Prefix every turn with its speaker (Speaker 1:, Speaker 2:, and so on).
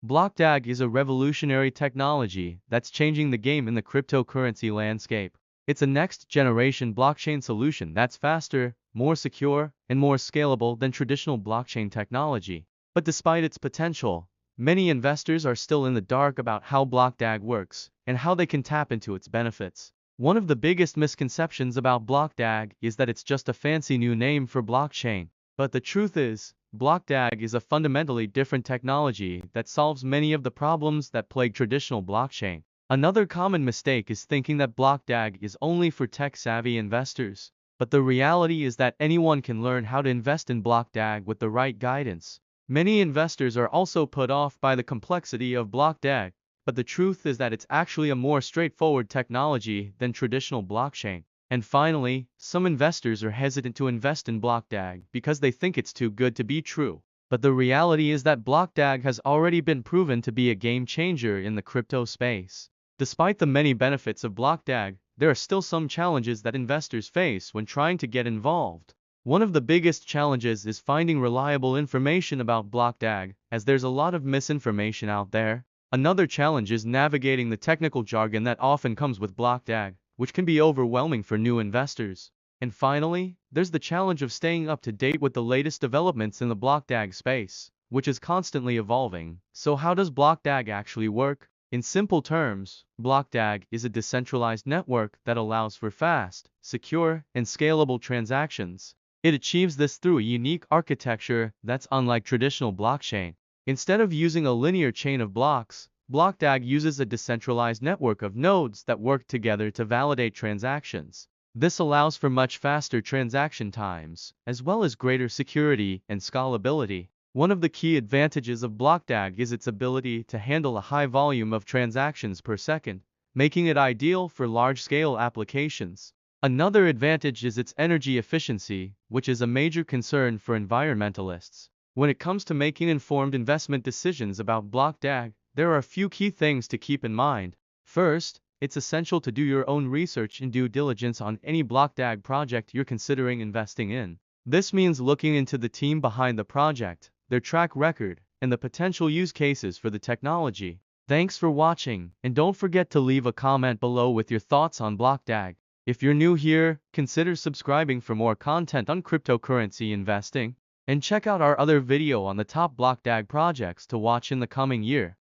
Speaker 1: Blockdag is a revolutionary technology that's changing the game in the cryptocurrency landscape. It's a next-generation blockchain solution that's faster, more secure, and more scalable than traditional blockchain technology. But despite its potential, many investors are still in the dark about how Blockdag works and how they can tap into its benefits. One of the biggest misconceptions about Blockdag is that it's just a fancy new name for blockchain. But the truth is, Blockdag is a fundamentally different technology that solves many of the problems that plague traditional blockchain. Another common mistake is thinking that Blockdag is only for tech-savvy investors. But the reality is that anyone can learn how to invest in Blockdag with the right guidance. Many investors are also put off by the complexity of Blockdag, but the truth is that it's actually a more straightforward technology than traditional blockchain. And finally, some investors are hesitant to invest in Blockdag because they think it's too good to be true. But the reality is that Blockdag has already been proven to be a game changer in the crypto space. Despite the many benefits of Blockdag, there are still some challenges that investors face when trying to get involved. One of the biggest challenges is finding reliable information about Blockdag, as there's a lot of misinformation out there. Another challenge is navigating the technical jargon that often comes with Blockdag, which can be overwhelming for new investors. And finally, there's the challenge of staying up to date with the latest developments in the Blockdag space, which is constantly evolving. So how does Blockdag actually work? In simple terms, Blockdag is a decentralized network that allows for fast, secure, and scalable transactions. It achieves this through a unique architecture that's unlike traditional blockchain. Instead of using a linear chain of blocks, Blockdag uses a decentralized network of nodes that work together to validate transactions. This allows for much faster transaction times, as well as greater security and scalability. One of the key advantages of Blockdag is its ability to handle a high volume of transactions per second, making it ideal for large-scale applications. Another advantage is its energy efficiency, which is a major concern for environmentalists. When it comes to making informed investment decisions about Blockdag, there are a few key things to keep in mind. First, it's essential to do your own research and due diligence on any Blockdag project you're considering investing in. This means looking into the team behind the project, their track record, and the potential use cases for the technology. Thanks for watching, and don't forget to leave a comment below with your thoughts on Blockdag. If you're new here, consider subscribing for more content on cryptocurrency investing, and check out our other video on the top Blockdag projects to watch in the coming year.